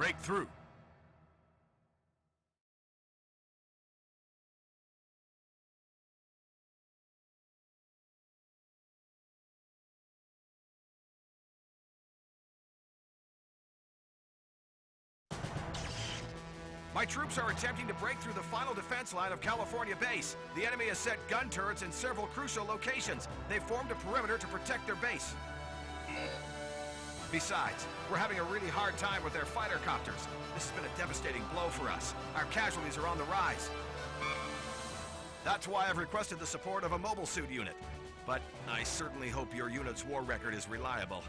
break through. My troops are attempting to break through the final defense line of California base. The enemy has set gun turrets in several crucial locations. They've formed a perimeter to protect their base. Besides, we're having a really hard time with their fighter copters. This has been a devastating blow for us. Our casualties are on the rise. That's why I've requested the support of a mobile suit unit. But I certainly hope your unit's war record is reliable.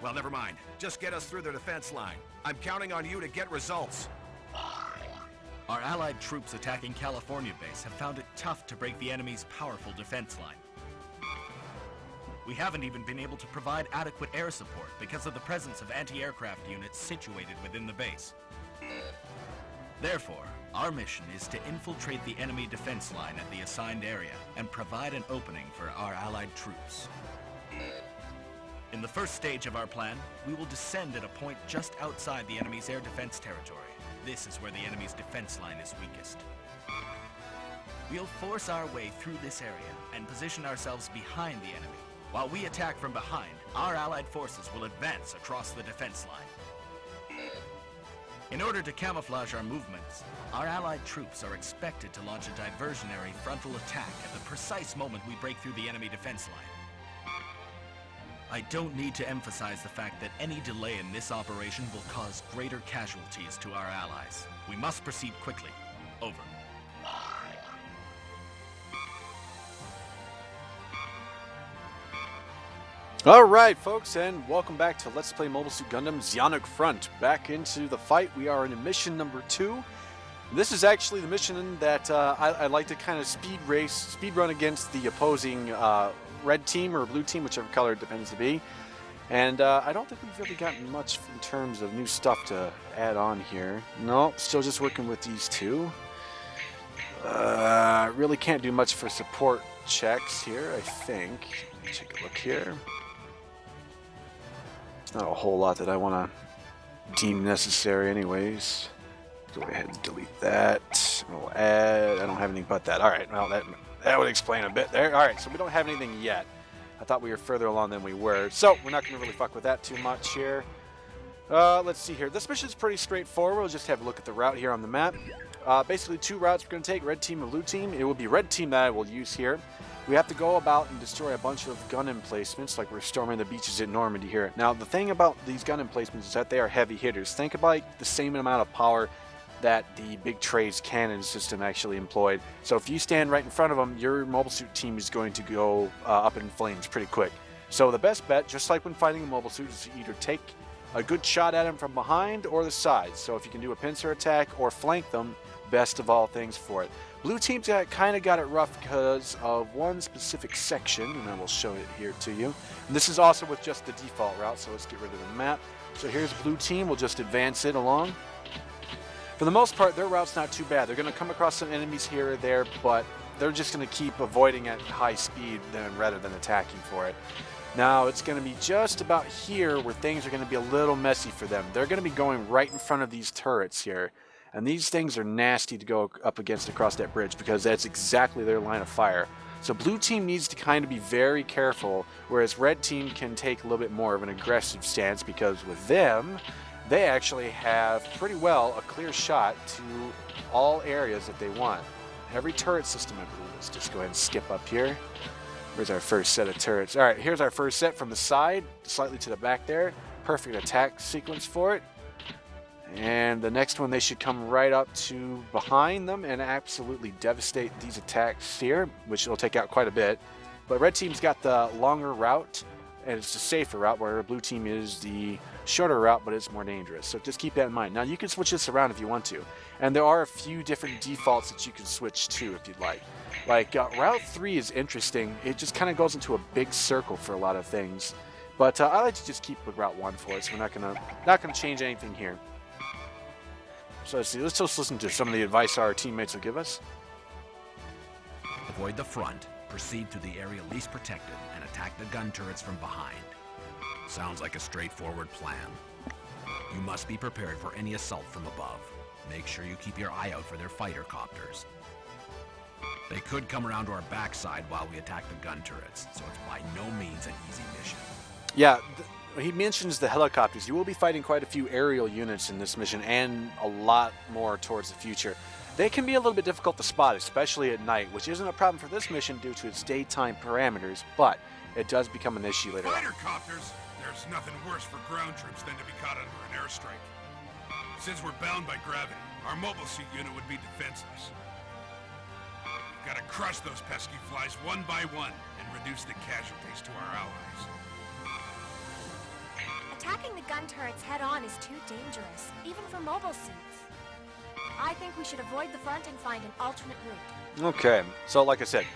Well, never mind. Just get us through their defense line. I'm counting on you to get results. Our allied troops attacking California base have found it tough to break the enemy's powerful defense line. We haven't even been able to provide adequate air support because of the presence of anti-aircraft units situated within the base. Therefore, our mission is to infiltrate the enemy defense line at the assigned area and provide an opening for our allied troops. In the first stage of our plan, we will descend at a point just outside the enemy's air defense territory. This is where the enemy's defense line is weakest. We'll force our way through this area and position ourselves behind the enemy. While we attack from behind, our allied forces will advance across the defense line. In order to camouflage our movements, our allied troops are expected to launch a diversionary frontal attack at the precise moment we break through the enemy defense line. I don't need to emphasize the fact that any delay in this operation will cause greater casualties to our allies. We must proceed quickly. Over. Alright folks, and welcome back to Let's Play Mobile Suit Gundam Zeonic Front. Back into the fight. We are in mission number 2. This is actually the mission that I like to kind of speed run against the opposing red team or blue team, whichever color it depends to be. And I don't think we've really gotten much in terms of new stuff to add on here. No, still just working with these two. Really can't do much for support checks here, I think. Let me take a look here. Not a whole lot that I want to deem necessary anyways. Go ahead and delete that. We'll add, I don't have anything but that. Alright, well that would explain a bit there. Alright, so we don't have anything yet. I thought we were further along than we were. So, we're not going to really fuck with that too much here. Let's see here. This mission is pretty straightforward. We'll just have a look at the route here on the map. Basically two routes we're going to take, red team and blue team. It will be red team that I will use here. We have to go about and destroy a bunch of gun emplacements, like we're storming the beaches in Normandy here. Now, the thing about these gun emplacements is that they are heavy hitters. Think about like, the same amount of power that the Big Trey's cannon system actually employed. So if you stand right in front of them, your mobile suit team is going to go up in flames pretty quick. So the best bet, just like when fighting a mobile suit, is to either take a good shot at them from behind or the sides. So if you can do a pincer attack or flank them, best of all things for it. Blue team's kind of got it rough because of one specific section, and I will show it here to you. And this is also with just the default route, so let's get rid of the map. So here's blue team, we'll just advance it along. For the most part, their route's not too bad. They're going to come across some enemies here or there, but they're just going to keep avoiding at high speed rather than attacking for it. Now, it's going to be just about here where things are going to be a little messy for them. They're going to be going right in front of these turrets here. And these things are nasty to go up against across that bridge because that's exactly their line of fire. So blue team needs to kind of be very careful, whereas red team can take a little bit more of an aggressive stance because with them, they actually have pretty well a clear shot to all areas that they want. Every turret system, I believe. Let's just go ahead and skip up here. Where's our first set of turrets? Alright, here's our first set from the side, slightly to the back there. Perfect attack sequence for it. And the next one, they should come right up to behind them and absolutely devastate these attacks here, which will take out quite a bit. But red team's got the longer route, and it's the safer route, where blue team is the shorter route, but it's more dangerous. So just keep that in mind. Now, you can switch this around if you want to. And there are a few different defaults that you can switch to if you'd like. Like, Route 3 is interesting. It just kind of goes into a big circle for a lot of things. But I like to just keep with Route 1 for us. We're not gonna change anything here. So let's see. Let's just listen to some of the advice our teammates will give us. Avoid the front, proceed to the area least protected, and attack the gun turrets from behind. Sounds like a straightforward plan. You must be prepared for any assault from above. Make sure you keep your eye out for their fighter copters. They could come around to our backside while we attack the gun turrets, so it's by no means an easy mission. Yeah, he mentions the helicopters. You will be fighting quite a few aerial units in this mission, and a lot more towards the future. They can be a little bit difficult to spot, especially at night, which isn't a problem for this mission due to its daytime parameters, but it does become an issue later on. Fighter copters? There's nothing worse for ground troops than to be caught under an airstrike. Since we're bound by gravity, our mobile suit unit would be defenseless. We've got to crush those pesky flies one by one and reduce the casualties to our allies. Attacking the gun turrets head-on is too dangerous, even for mobile suits. I think we should avoid the front and find an alternate route. Okay, so like I said,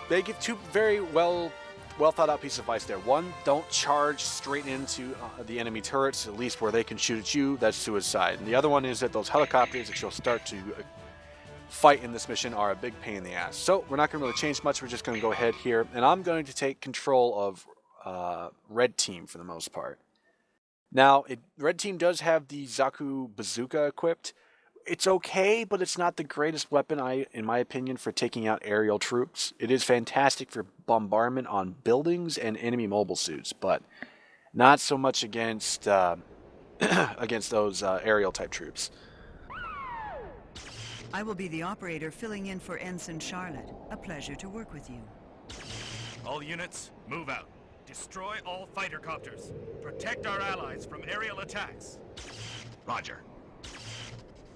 they give two very well thought out pieces of advice there. One, don't charge straight into the enemy turrets, at least where they can shoot at you. That's suicide. And the other one is that those helicopters that you'll start to fight in this mission are a big pain in the ass. So we're not going to really change much. We're just going to go ahead here, and I'm going to take control of Red Team for the most part. Now, Red Team does have the Zaku Bazooka equipped. It's okay, but it's not the greatest weapon, in my opinion, for taking out aerial troops. It is fantastic for bombardment on buildings and enemy mobile suits, but not so much against against those aerial type troops. I will be the operator filling in for Ensign Charlotte. A pleasure to work with you. All units, move out. Destroy all fighter copters. Protect our allies from aerial attacks. Roger.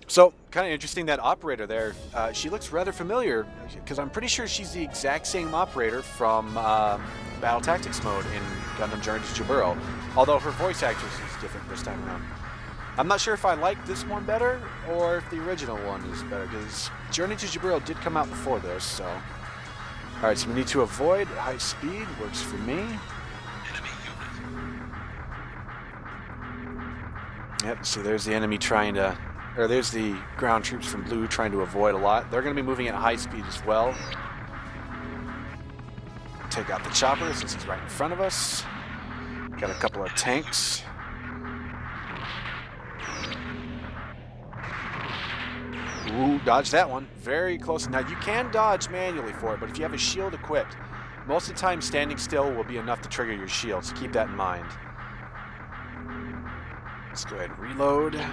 So, kind of interesting, that operator there, she looks rather familiar, because I'm pretty sure she's the exact same operator from Battle Tactics mode in Gundam Journey to Jaburo, although her voice actress is different this time around. I'm not sure if I like this one better, or if the original one is better, because Journey to Jaburo did come out before this, so... Alright, so we need to avoid high speed, works for me. Yep, see, there's the enemy trying to... Or there's the ground troops from Blue trying to avoid a lot. They're going to be moving at high speed as well. Take out the chopper since he's right in front of us. Got a couple of tanks. Ooh, dodge that one. Very close. Now, you can dodge manually for it, but if you have a shield equipped, most of the time standing still will be enough to trigger your shield, so keep that in mind. Let's go ahead and reload.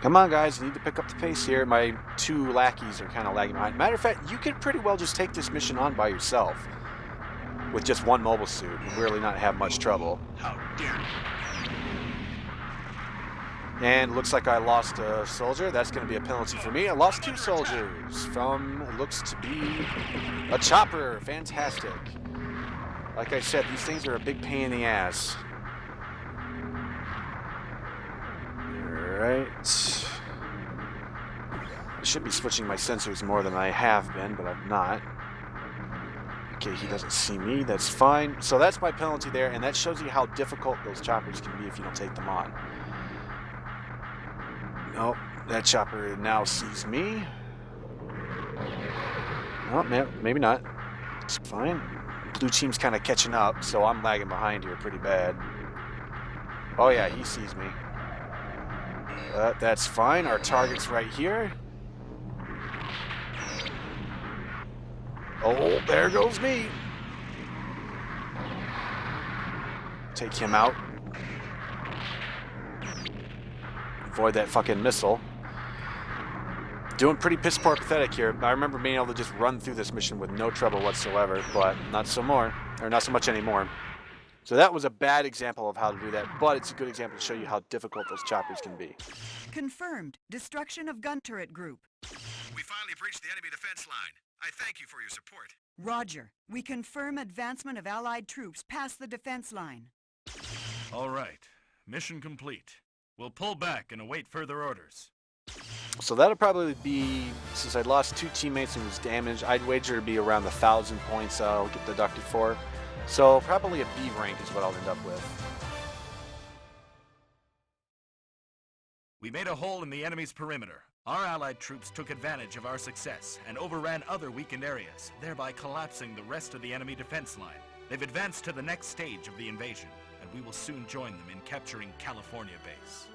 Come on, guys, I need to pick up the pace here. My two lackeys are kind of lagging behind. Matter of fact, you could pretty well just take this mission on by yourself with just one mobile suit and really not have much trouble. How dare you! And looks like I lost a soldier. That's going to be a penalty for me. I lost two soldiers from, it looks to be, a chopper. Fantastic. Like I said, these things are a big pain in the ass. Alright. I should be switching my sensors more than I have been, but I'm not. Okay, he doesn't see me. That's fine. So that's my penalty there, and that shows you how difficult those choppers can be if you don't take them on. Nope, that chopper now sees me. Oh, maybe not. It's fine. Blue team's kind of catching up, so I'm lagging behind here pretty bad. Oh yeah, he sees me. That's fine. Our target's right here. Oh, there goes me. Take him out. Avoid that fucking missile. Doing pretty piss poor pathetic here. I remember being able to just run through this mission with no trouble whatsoever, but not so much anymore. So that was a bad example of how to do that, but it's a good example to show you how difficult those choppers can be. Confirmed. Destruction of gun turret group. We finally breached the enemy defense line. I thank you for your support. Roger. We confirm advancement of Allied troops past the defense line. All right. Mission complete. We'll pull back and await further orders. So that'll probably be, since I lost two teammates and was damaged, I'd wager it'd be around 1,000 points I'll get deducted for. So probably a B rank is what I'll end up with. We made a hole in the enemy's perimeter. Our Allied troops took advantage of our success and overran other weakened areas, thereby collapsing the rest of the enemy defense line. They've advanced to the next stage of the invasion, and we will soon join them in capturing California base.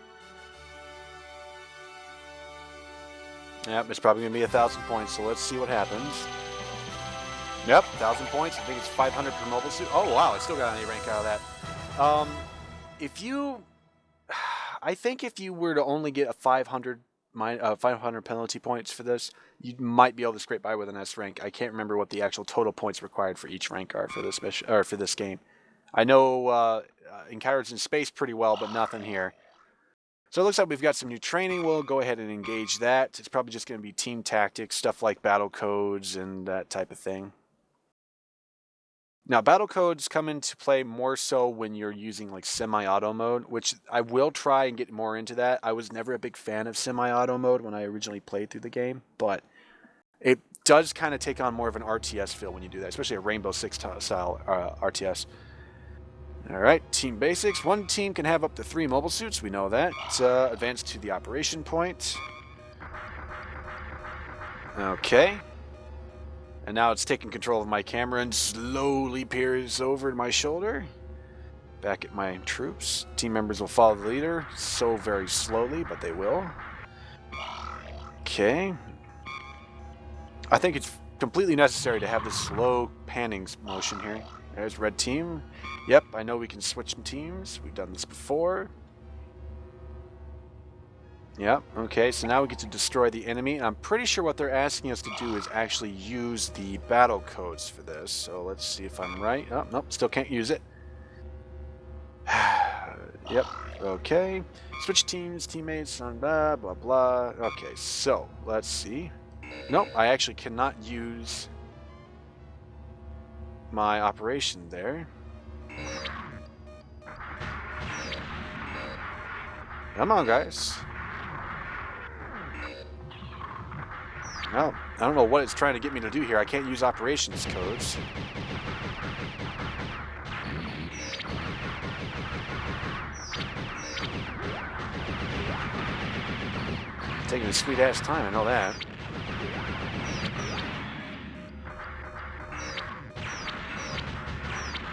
Yep, it's probably going to be 1,000 points, so let's see what happens. Yep, 1,000 points. I think it's 500 per mobile suit. Oh, wow, I still got an A rank out of that. If you... I think if you were to only get a 500 penalty points for this, you might be able to scrape by with an S rank. I can't remember what the actual total points required for each rank are for this mission, or for this game. I know Encounters in Space pretty well, but nothing here. So it looks like we've got some new training. We'll go ahead and engage that. It's probably just going to be team tactics, stuff like battle codes and that type of thing. Now, battle codes come into play more so when you're using like semi-auto mode, which I will try and get more into that. I was never a big fan of semi-auto mode when I originally played through the game, but it does kind of take on more of an RTS feel when you do that, especially a Rainbow Six style RTS. Alright, team basics. One team can have up to 3 mobile suits, we know that. Advance to the operation point. Okay. And now it's taking control of my camera and slowly peers over my shoulder. Back at my troops. Team members will follow the leader, so very slowly, but they will. Okay. I think it's completely necessary to have this slow panning motion here. There's red team. Yep, I know we can switch teams. We've done this before. Yep, okay, so now we get to destroy the enemy. And I'm pretty sure what they're asking us to do is actually use the battle codes for this. So let's see if I'm right. Oh, nope, still can't use it. Yep, okay. Switch teams, teammates, blah, blah, blah. Okay, so let's see. Nope, I actually cannot use my operation there. Come on, guys. Well, I don't know what it's trying to get me to do here. I can't use operations codes. Taking a sweet ass time, I know that.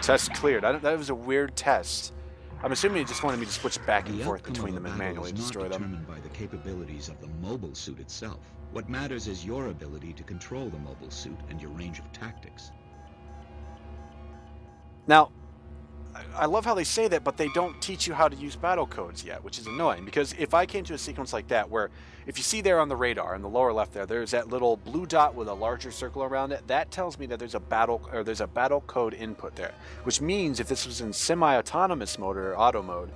Test cleared. That was a weird test. I'm assuming he just wanted me to switch back and forth between them and manually destroy them. The outcome of a battle is not determined by the capabilities of the mobile suit itself. What matters is your ability to control the mobile suit and your range of tactics. Now, I love how they say that, but they don't teach you how to use battle codes yet, which is annoying, because if I came to a sequence like that, where if you see there on the radar, in the lower left there's that little blue dot with a larger circle around it, that tells me that there's a battle code input there, which means if this was in semi-autonomous mode or auto mode,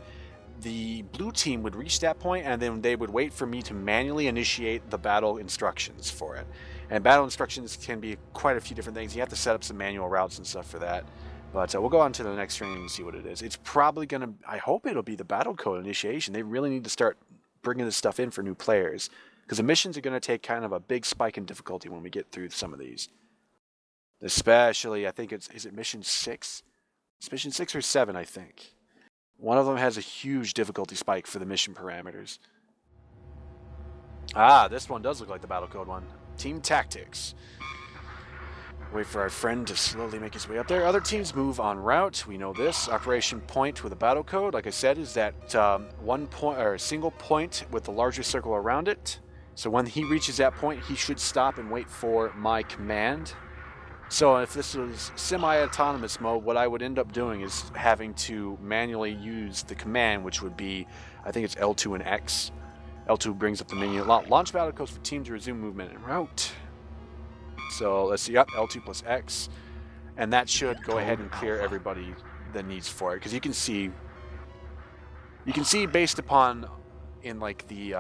the blue team would reach that point and then they would wait for me to manually initiate the battle instructions for it. And battle instructions can be quite a few different things. You have to set up some manual routes and stuff for that. But we'll go on to the next training and see what it is. It's probably going to... I hope it'll be the battle code initiation. They really need to start bringing this stuff in for new players. Because the missions are going to take kind of a big spike in difficulty when we get through some of these. Especially, I think it's... Is it mission 6? It's mission 6 or 7, I think. One of them has a huge difficulty spike for the mission parameters. Ah, this one does look like the battle code one. Team Tactics. Wait for our friend to slowly make his way up there. Other teams move en route. We know this. Operation point with a battle code, like I said, is that one point or a single point with the larger circle around it. So when he reaches that point, he should stop and wait for my command. So if this was semi-autonomous mode, what I would end up doing is having to manually use the command, which would be, I think it's L2 and X. L2 brings up the menu. Launch battle codes for team to resume movement en route. So let's see, yep, L2 plus X. And that should go ahead and clear everybody that needs for it. Because you can see based upon in like the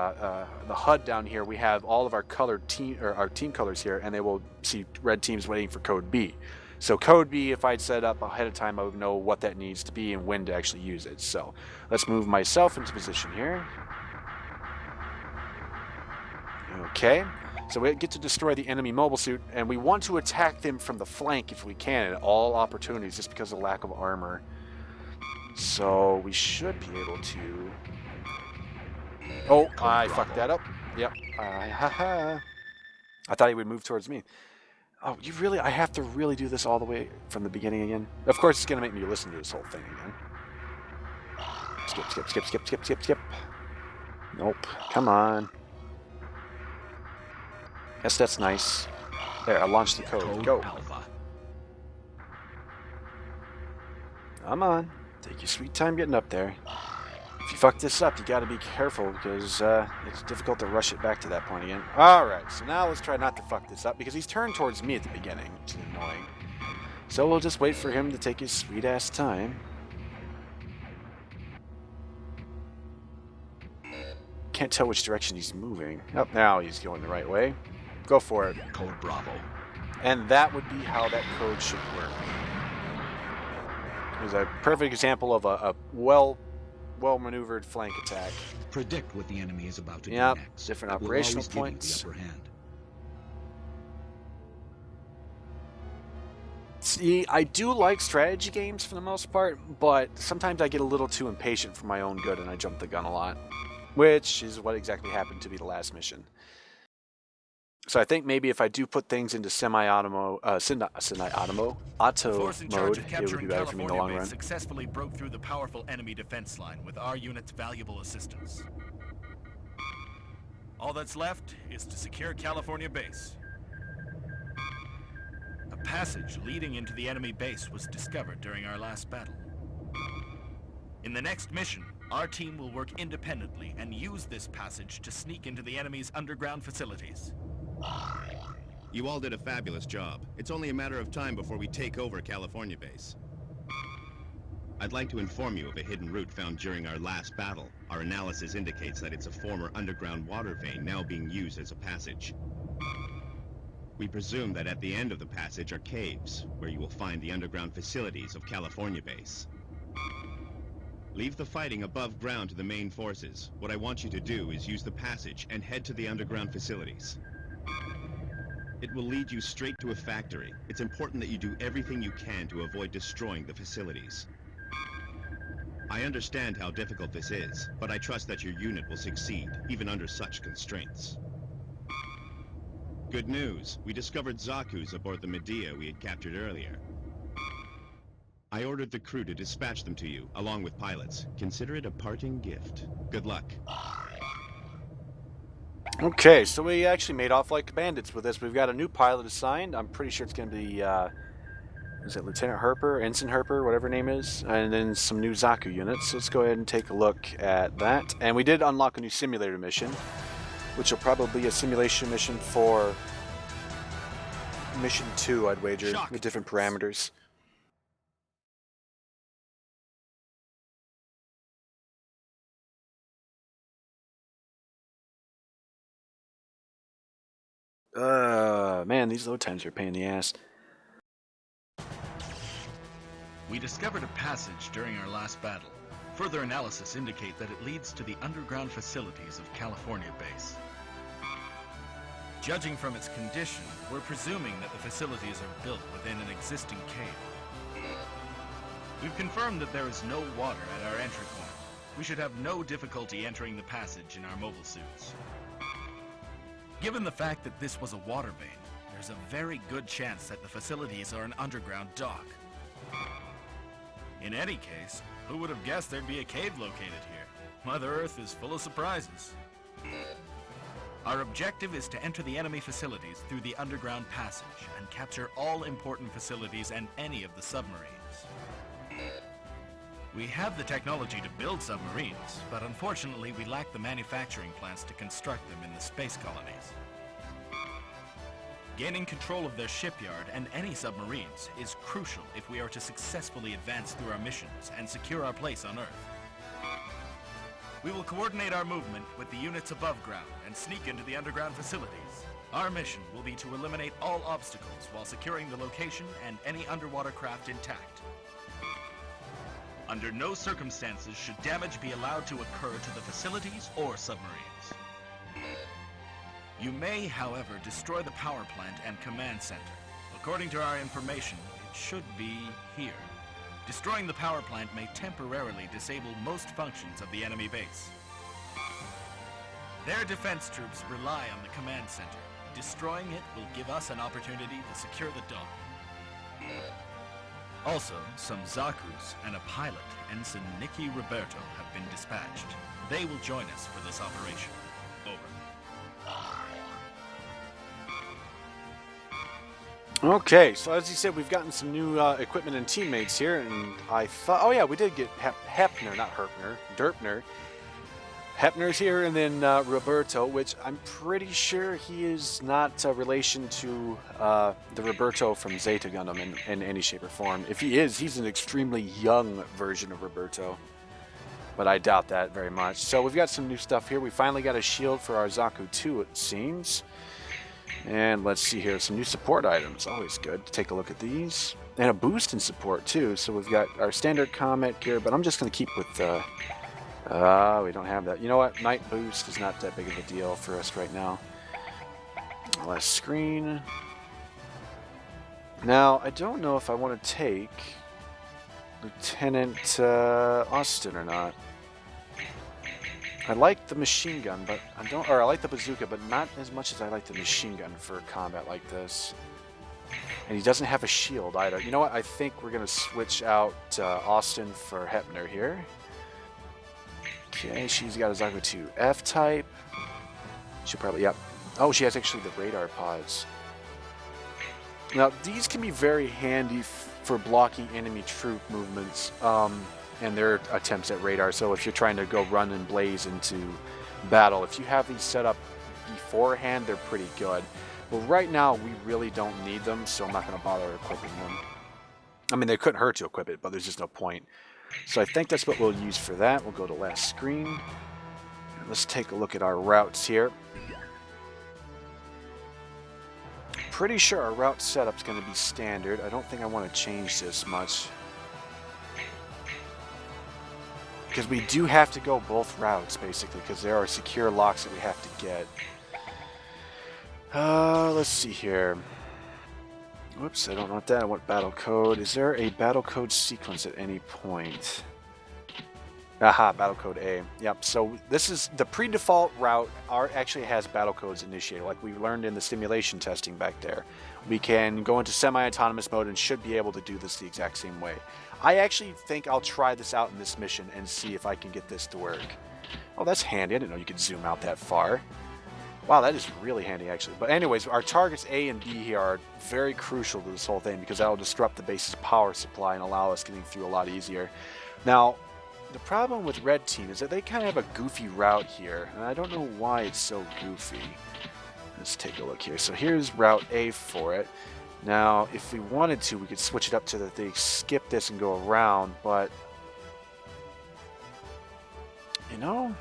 HUD down here, we have all of our colored team or our team colors here, and they will see red teams waiting for code B. So code B, if I'd set up ahead of time, I would know what that needs to be and when to actually use it. So let's move myself into position here. Okay. So we get to destroy the enemy mobile suit, and we want to attack them from the flank if we can at all opportunities, just because of lack of armor. So we should be able to... Oh, I fucked that up. Yep. I thought he would move towards me. Oh, you really... I have to really do this all the way from the beginning again? Of course, it's going to make me listen to this whole thing again. Skip, skip, skip, skip, skip, skip, skip. Nope. Come on. Yes, that's nice. There, I launched the code. Go. Alpha. Come on. Take your sweet time getting up there. If you fuck this up, you gotta be careful because it's difficult to rush it back to that point again. Alright, so now let's try not to fuck this up because he's turned towards me at the beginning, which is annoying. So we'll just wait for him to take his sweet ass time. Can't tell which direction he's moving. Oh, now he's going the right way. Go for it. Code Bravo. And that would be how that code should work. It's a perfect example of a well-maneuvered flank attack. Predict what the enemy is about to do Yep, next. different It will operational always give you points. the upper hand. See, I do like strategy games for the most part, but sometimes I get a little too impatient for my own good and I jump the gun a lot. Which is what exactly happened to be the last mission. So I think maybe if I do put things into semi-auto Force in charge mode, of it would capturing be better for me in the long California run. Base successfully broke through the powerful enemy defense line with our unit's valuable assistance. All that's left is to secure California Base. A passage leading into the enemy base was discovered during our last battle. In the next mission, our team will work independently and use this passage to sneak into the enemy's underground facilities. You all did a fabulous job. It's only a matter of time before we take over California Base. I'd like to inform you of a hidden route found during our last battle. Our analysis indicates that it's a former underground water vein now being used as a passage. We presume that at the end of the passage are caves, where you will find the underground facilities of California Base. Leave the fighting above ground to the main forces. What I want you to do is use the passage and head to the underground facilities. It will lead you straight to a factory. It's important that you do everything you can to avoid destroying the facilities. I understand how difficult this is, but I trust that your unit will succeed, even under such constraints. Good news. We discovered Zaku's aboard the Medea we had captured earlier. I ordered the crew to dispatch them to you, along with pilots. Consider it a parting gift. Good luck. Okay, so we actually made off like bandits with this. We've got a new pilot assigned. I'm pretty sure it's going to be, is it Lieutenant Herper, Ensign Herper, whatever her name is, and then some new Zaku units. So let's go ahead and take a look at that. And we did unlock a new simulator mission, which will probably be a simulation mission for Mission 2, I'd wager, with different parameters. Man, these load times are a pain in the ass. We discovered a passage during our last battle. Further analysis indicate that it leads to the underground facilities of California Base. Judging from its condition, we're presuming that the facilities are built within an existing cave. We've confirmed that there is no water at our entry point. We should have no difficulty entering the passage in our mobile suits. Given the fact that this was a water vein, there's a very good chance that the facilities are an underground dock. In any case, who would have guessed there'd be a cave located here? Mother Earth is full of surprises. Our objective is to enter the enemy facilities through the underground passage and capture all important facilities and any of the submarines. We have the technology to build submarines, but unfortunately we lack the manufacturing plants to construct them in the space colonies. Gaining control of their shipyard and any submarines is crucial if we are to successfully advance through our missions and secure our place on Earth. We will coordinate our movement with the units above ground and sneak into the underground facilities. Our mission will be to eliminate all obstacles while securing the location and any underwater craft intact. Under no circumstances should damage be allowed to occur to the facilities or submarines. You may, however, destroy the power plant and command center. According to our information, it should be here. Destroying the power plant may temporarily disable most functions of the enemy base. Their defense troops rely on the command center. Destroying it will give us an opportunity to secure the dock. Also, some Zakus and a pilot, Ensign Nikki Roberto, have been dispatched. They will join us for this operation. Over. Okay, so as you said, we've gotten some new equipment and teammates here, and I thought, oh yeah, we did get Hepner, not Herpner, Derpner. Hepner's here, and then Roberto, which I'm pretty sure he is not a relation to the Roberto from Zeta Gundam in any shape or form. If he is, he's an extremely young version of Roberto, but I doubt that very much. So we've got some new stuff here. We finally got a shield for our Zaku 2, it seems. And let's see here, some new support items. Always good to take a look at these. And a boost in support, too. So we've got our standard combat gear, but I'm just going to keep with... we don't have that. You know what? Night boost is not that big of a deal for us right now. Last screen. Now, I don't know if I want to take Lieutenant Austin or not. I like the machine gun, but I don't, or I like the bazooka, but not as much as I like the machine gun for combat like this. And he doesn't have a shield either. You know what? I think we're going to switch out Austin for Hepner here. Okay, she's got a Zaku 2 F-type. She'll probably, yep. Oh, she has actually the radar pods. Now, these can be very handy for blocking enemy troop movements. And their attempts at radar. So if you're trying to go run and blaze into battle, if you have these set up beforehand, they're pretty good. But right now, we really don't need them, so I'm not going to bother equipping them. I mean, they couldn't hurt to equip it, but there's just no point. So I think that's what we'll use for that. We'll go to last screen. And let's take a look at our routes here. Pretty sure our route setup's going to be standard. I don't think I want to change this much. Because we do have to go both routes, basically, because there are secure locks that we have to get. Let's see here. Whoops, I don't want that. I want battle code. Is there a battle code sequence at any point? Aha, battle code A. Yep, so this is the pre-default route actually has battle codes initiated, like we learned in the simulation testing back there. We can go into semi-autonomous mode and should be able to do this the exact same way. I actually think I'll try this out in this mission and see if I can get this to work. Oh, that's handy. I didn't know you could zoom out that far. Wow, that is really handy, actually. But anyways, our targets A and B here are very crucial to this whole thing because that will disrupt the base's power supply and allow us getting through a lot easier. Now, the problem with Red Team is that they kind of have a goofy route here, and I don't know why it's so goofy. Let's take a look here. So here's Route A for it. Now, if we wanted to, we could switch it up to that they skip this and go around, but... You know...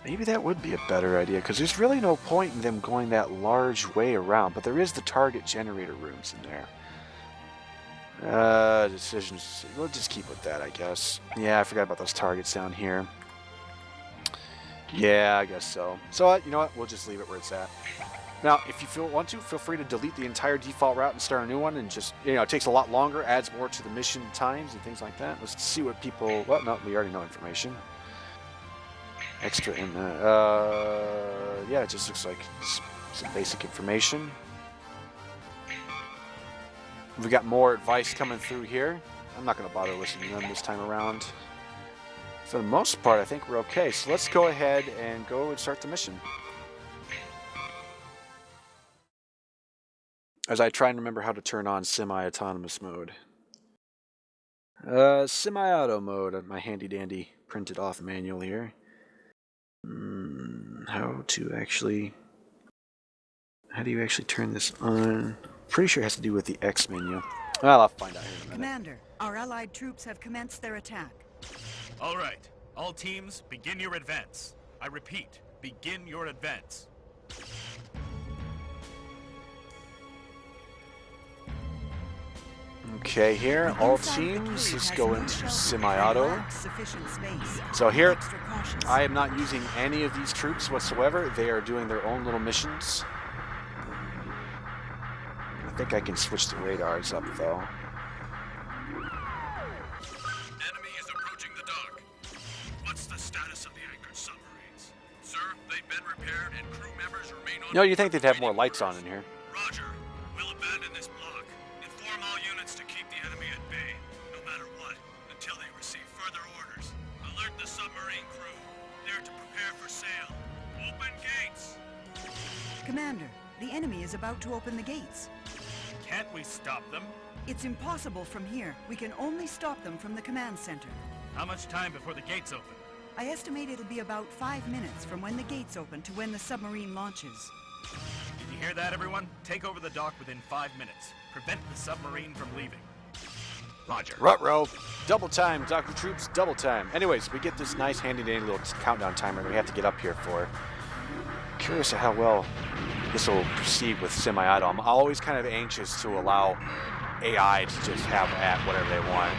Maybe that would be a better idea, because there's really no point in them going that large way around, but there is the target generator rooms in there. Decisions... We'll just keep with that, I guess. Yeah, I forgot about those targets down here. Yeah, I guess so. So, you know what? We'll just leave it where it's at. Now, if you want to, feel free to delete the entire default route and start a new one, and just, you know, it takes a lot longer, adds more to the mission times and things like that. Let's see what people... Well, no, we already know information. Extra in the... yeah, it just looks like some basic information. We've got more advice coming through here. I'm not going to bother listening to them this time around. For the most part, I think we're okay. So let's go ahead and go and start the mission. As I try and remember how to turn on semi-autonomous mode. Semi-auto mode, my handy-dandy printed off manual here. How do you actually turn this on? Pretty sure it has to do with the X menu. Well, I'll find out here in a minute. Commander, our allied troops have commenced their attack. All right. All teams, begin your advance. I repeat, begin your advance. Okay, here, all teams, let's go into semi-auto. So here, I am not using any of these troops whatsoever. They are doing their own little missions. I think I can switch the radars up, though. Enemy is approaching the dock. What's the status of the anchored submarines? Sir, they've been repaired and crew members remain on... You know, you think they'd have more lights on in here. Roger. We'll abandon this block. Inform all units turrets to keep the enemy at bay, no matter what, until they receive further orders. Alert the submarine crew. They're to prepare for sail. Open gates! Commander, the enemy is about to open the gates. Can't we stop them? It's impossible from here. We can only stop them from the command center. How much time before the gates open? I estimate it'll be about 5 minutes from when the gates open to when the submarine launches. Did you hear that, everyone? Take over the dock within 5 minutes. Prevent the submarine from leaving. Roger. Ruh-roh. Double time, Dr. Troops, double time. Anyways, we get this nice handy-dandy little countdown timer that we have to get up here for. Curious at how well this will proceed with semi-auto. I'm always kind of anxious to allow AI to just have at whatever they want.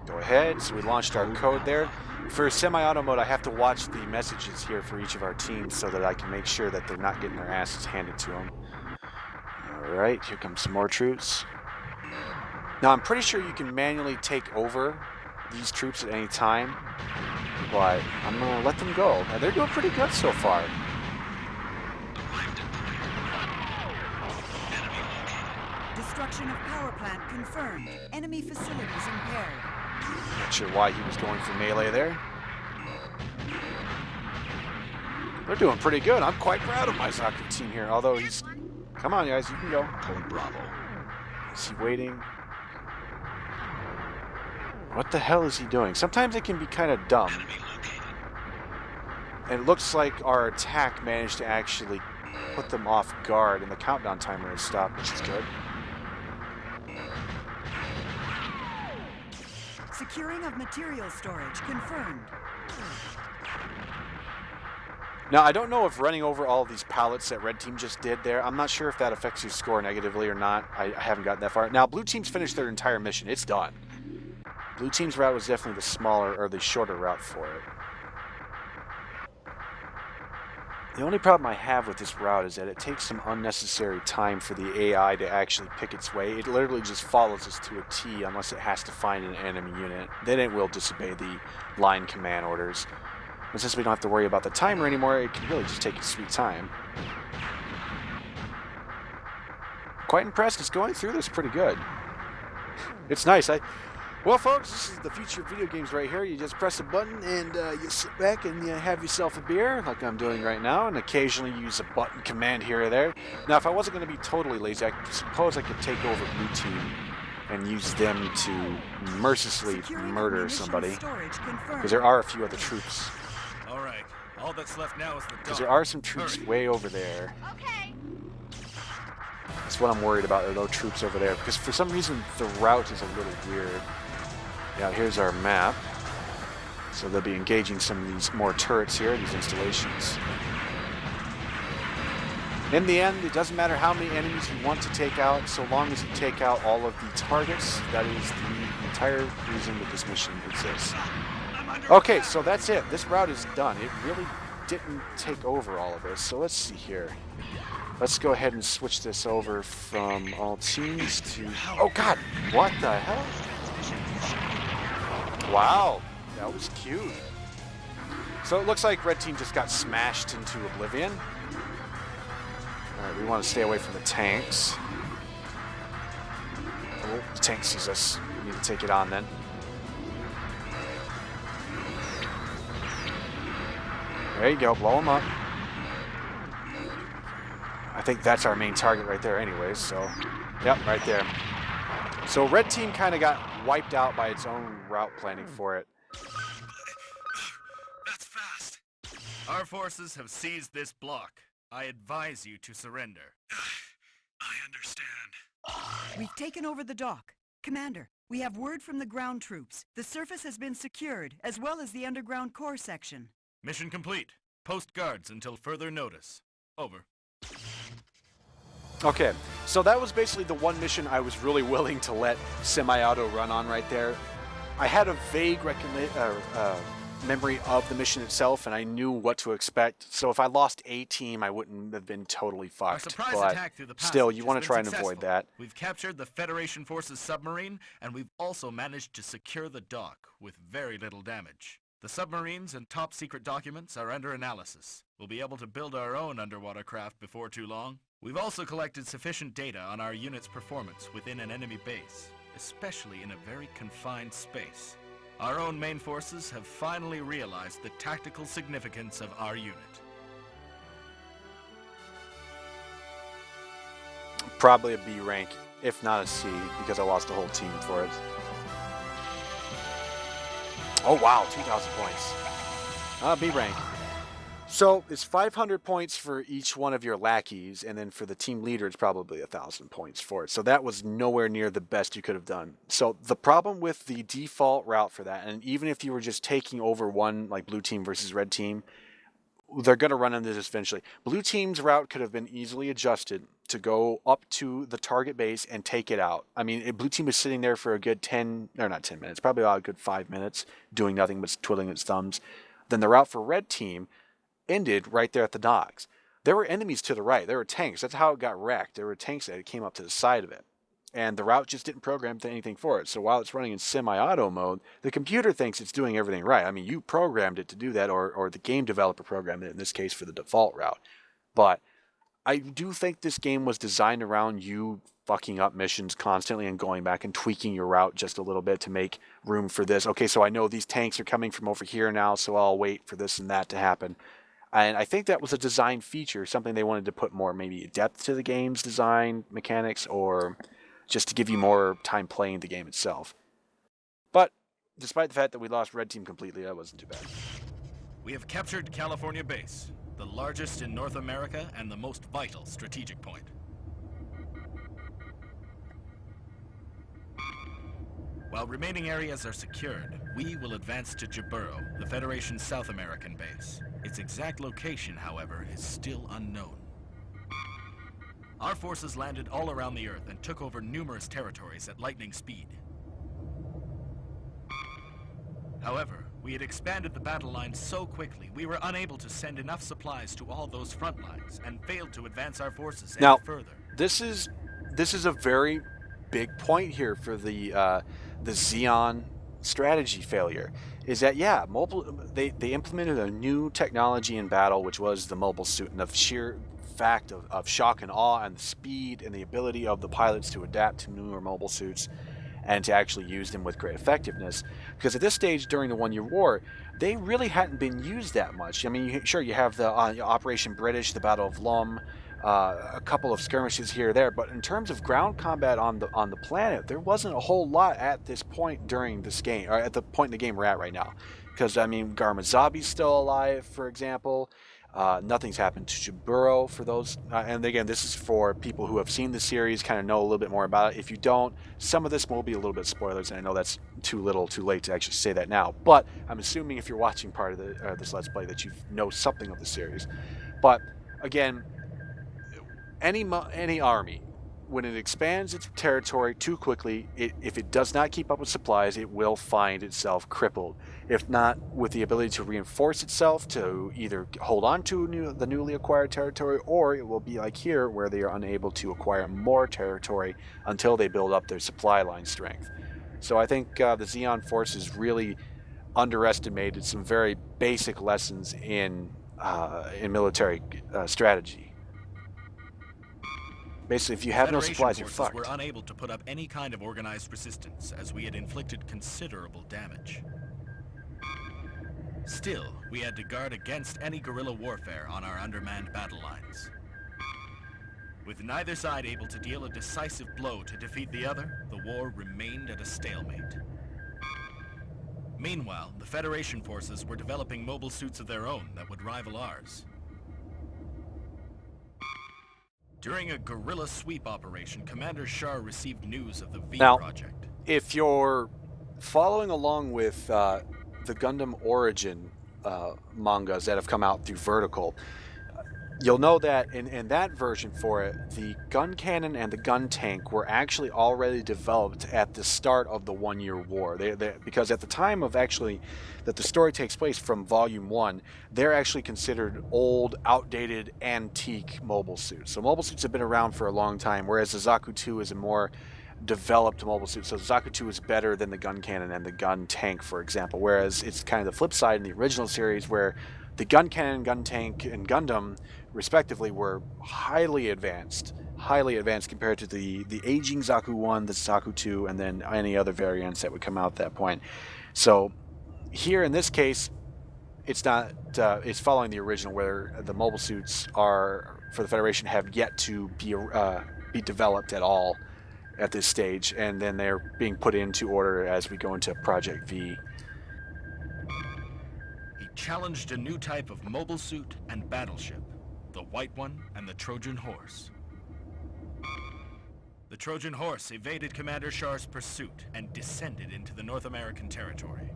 Go ahead. So we launched our code there. For semi-auto mode, I have to watch the messages here for each of our teams so that I can make sure that they're not getting their asses handed to them. Alright, here comes some more troops. Now, I'm pretty sure you can manually take over these troops at any time, but I'm going to let them go. Now, they're doing pretty good so far. Destruction of power plant confirmed. Enemy facilities impaired. Not sure why he was going for melee there. They're doing pretty good. I'm quite proud of my soccer team here, although he's... Come on, guys, you can go. Code Bravo. Is he waiting? What the hell is he doing? Sometimes it can be kind of dumb. And it looks like our attack managed to actually put them off guard, and the countdown timer has stopped, which is good. Securing of material storage confirmed. Now, I don't know if running over all of these pallets that Red Team just did there, I'm not sure if that affects your score negatively or not. I haven't gotten that far. Now, Blue Team's finished their entire mission. It's done. Blue Team's route was definitely the smaller, or the shorter route for it. The only problem I have with this route is that it takes some unnecessary time for the AI to actually pick its way. It literally just follows us to a T unless it has to find an enemy unit. Then it will disobey the line command orders. But since we don't have to worry about the timer anymore, it can really just take its sweet time. Quite impressed. It's going through this pretty good. It's nice. Well, folks, this is the future of video games right here. You just press a button and you sit back and you have yourself a beer, like I'm doing right now, and occasionally use a button command here or there. Now, if I wasn't going to be totally lazy, I suppose I could take over Blue Team and use them to mercilessly murder somebody. Because there are a few other troops. All right. All that's left now is the dock. Because there are some troops way over there. Okay. That's what I'm worried about. There are no troops over there. Because for some reason, the route is a little weird. Yeah, here's our map. So they'll be engaging some of these more turrets here, these installations. In the end, it doesn't matter how many enemies you want to take out, so long as you take out all of the targets. That is the entire reason that this mission exists. Okay, so that's it. This route is done. It really didn't take over all of this. So let's see here. Let's go ahead and switch this over from all teams to... Oh, God! What the hell? Wow, that was cute. So it looks like Red Team just got smashed into oblivion. Alright, we want to stay away from the tanks. Oh, the tank sees us. We need to take it on then. There you go, blow him up. I think that's our main target right there anyways, so... Yep, right there. So Red Team kind of got wiped out by its own route planning for it. That's fast. Our forces have seized this block. I advise you to surrender. I understand. We've taken over the dock. Commander, we have word from the ground troops. The surface has been secured, as well as the underground core section. Mission complete. Post guards until further notice. Over. Okay, so that was basically the one mission I was really willing to let semi-auto run on right there. I had a vague memory of the mission itself, and I knew what to expect. So if I lost a team, I wouldn't have been totally fucked. Our surprise but attack through the passage still, you want has to try been and avoid successful. that. We've captured the Federation Forces submarine, and we've also managed to secure the dock with very little damage. The submarines and top-secret documents are under analysis. We'll be able to build our own underwater craft before too long. We've also collected sufficient data on our unit's performance within an enemy base, especially in a very confined space. Our own main forces have finally realized the tactical significance of our unit. Probably a B rank, if not a C, because I lost a whole team for it. Oh wow, 2,000 points. B rank. So it's 500 points for each one of your lackeys, and then for the team leader, it's probably 1,000 points for it. So that was nowhere near the best you could have done. So the problem with the default route for that, and even if you were just taking over one, like blue team versus red team, they're going to run into this eventually. Blue team's route could have been easily adjusted to go up to the target base and take it out. I mean, blue team was sitting there for a good 10, or not 10 minutes, probably about a good 5 minutes, doing nothing but twiddling its thumbs. Then the route for red team ended right there at the docks. There were enemies to the right. There were tanks. That's how it got wrecked. There were tanks that came up to the side of it. And the route just didn't program anything for it. So while it's running in semi-auto mode, the computer thinks it's doing everything right. I mean, you programmed it to do that, or the game developer programmed it, in this case, for the default route. But I do think this game was designed around you fucking up missions constantly and going back and tweaking your route just a little bit to make room for this. Okay, so I know these tanks are coming from over here now, so I'll wait for this and that to happen. And I think that was a design feature, something they wanted to put more maybe depth to the game's design mechanics, or just to give you more time playing the game itself. But despite the fact that we lost red team completely, that wasn't too bad. We have captured California Base, the largest in North America and the most vital strategic point. While remaining areas are secured, we will advance to Jaburo, the Federation's South American base. Its exact location, however, is still unknown. Our forces landed all around the Earth and took over numerous territories at lightning speed. However, we had expanded the battle line so quickly, we were unable to send enough supplies to all those front lines and failed to advance our forces any further. This is a very big point here for the Zeon strategy failure. Is that, yeah, they implemented a new technology in battle, which was the mobile suit, and the sheer fact of shock and awe and the speed and the ability of the pilots to adapt to newer mobile suits and to actually use them with great effectiveness. Because at this stage during the 1 Year War, they really hadn't been used that much. I mean, sure, you have the Operation British, the Battle of Lum, a couple of skirmishes here or there, but in terms of ground combat on the planet, there wasn't a whole lot at this point during this game, or at the point in the game we're at right now. Because, I mean, Garmazabi's still alive, for example. Nothing's happened to Jaburo for those. And again, this is for people who have seen the series, kind of know a little bit more about it. If you don't, some of this will be a little bit spoilers, and I know that's too late to actually say that now. But I'm assuming if you're watching part of this Let's Play that you know something of the series. But again, any army, when it expands its territory too quickly, if it does not keep up with supplies, it will find itself crippled. If not with the ability to reinforce itself, to either hold on to the newly acquired territory, or it will be like here, where they are unable to acquire more territory until they build up their supply line strength. So I think the Zeon forces really underestimated some very basic lessons in military strategy. Basically, if you have no supplies, you're fucked. Were unable to put up any kind of organized resistance, as we had inflicted considerable damage. Still, we had to guard against any guerrilla warfare on our undermanned battle lines. With neither side able to deal a decisive blow to defeat the other, the war remained at a stalemate. Meanwhile, the Federation forces were developing mobile suits of their own that would rival ours. During a guerrilla sweep operation, Commander Shar received news of the V project. If you're following along with the Gundam Origin mangas that have come out through Vertical, you'll know that in that version for it, the gun cannon and the gun tank were actually already developed at the start of the 1 Year War. Because at the time of actually that the story takes place from Volume 1, they're actually considered old, outdated, antique mobile suits. So mobile suits have been around for a long time, whereas the Zaku 2 is a more developed mobile suit. So Zaku 2 is better than the gun cannon and the gun tank, for example, whereas it's kind of the flip side in the original series where the gun cannon, gun tank, and Gundam, respectively, were highly advanced compared to the aging Zaku 1, the Zaku 2, and then any other variants that would come out at that point. So here in this case, it's not. It's following the original, where the mobile suits are for the Federation have yet to be developed at all at this stage, and then they're being put into order as we go into Project V. He challenged a new type of mobile suit and battleship, the White One and the Trojan Horse. The Trojan Horse evaded Commander Shar's pursuit and descended into the North American territory.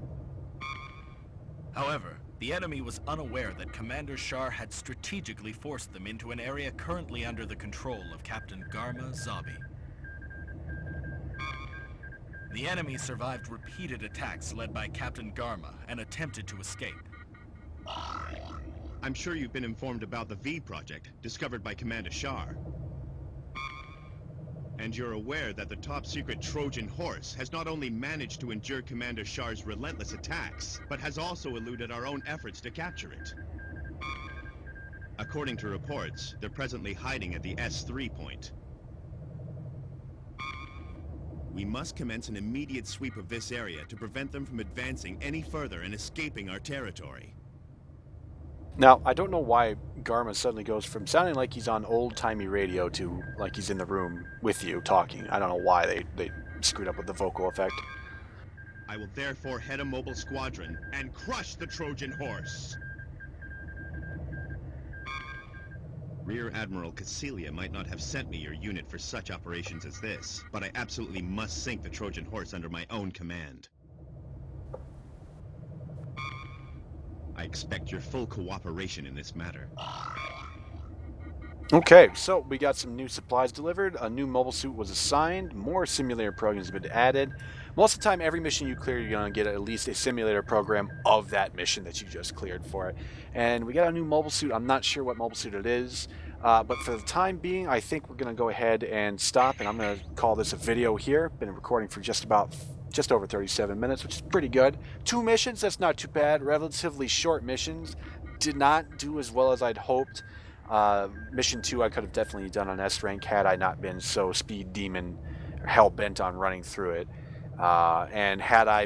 However, the enemy was unaware that Commander Shar had strategically forced them into an area currently under the control of Captain Garma Zabi. The enemy survived repeated attacks led by Captain Garma and attempted to escape. I'm sure you've been informed about the V project, discovered by Commander Shar. And you're aware that the top-secret Trojan Horse has not only managed to endure Commander Shar's relentless attacks, but has also eluded our own efforts to capture it. According to reports, they're presently hiding at the S3 point. We must commence an immediate sweep of this area to prevent them from advancing any further and escaping our territory. Now, I don't know why Garma suddenly goes from sounding like he's on old-timey radio to like he's in the room with you talking. I don't know why they screwed up with the vocal effect. I will therefore head a mobile squadron and crush the Trojan Horse. Rear Admiral Cassilia might not have sent me your unit for such operations as this, but I absolutely must sink the Trojan Horse under my own command. I expect your full cooperation in this matter. Okay, so we got some new supplies delivered, a new mobile suit was assigned, more simulator programs have been added. Most of the time, every mission you clear, you're going to get at least a simulator program of that mission that you just cleared for it. And we got a new mobile suit. I'm not sure what mobile suit it is, but for the time being, I think we're going to go ahead and stop, and I'm going to call this a video here. Been recording for just over 37 minutes, which is pretty good. 2 missions, that's not too bad. Relatively short missions. Did not do as well as I'd hoped. Mission 2 I could have definitely done on S rank had I not been so speed demon hell-bent on running through it. And had I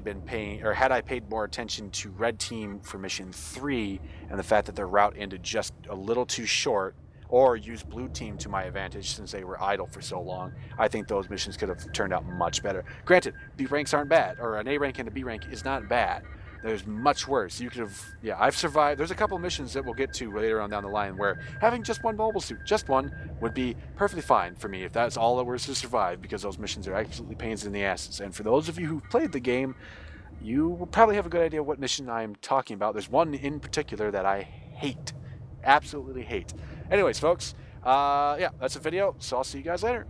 paid more attention to Red Team for Mission 3 and the fact that their route ended just a little too short, or used Blue Team to my advantage since they were idle for so long, I think those missions could have turned out much better. Granted, B ranks aren't bad, or an A rank and a B rank is not bad. There's much worse. You could have, yeah, I've survived. There's a couple of missions that we'll get to later on down the line where having just one mobile suit, just one, would be perfectly fine for me if that's all that was to survive, because those missions are absolutely pains in the asses. And for those of you who've played the game, you will probably have a good idea what mission I'm talking about. There's one in particular that I hate. Absolutely hate. Anyways, folks, yeah, that's the video, so I'll see you guys later.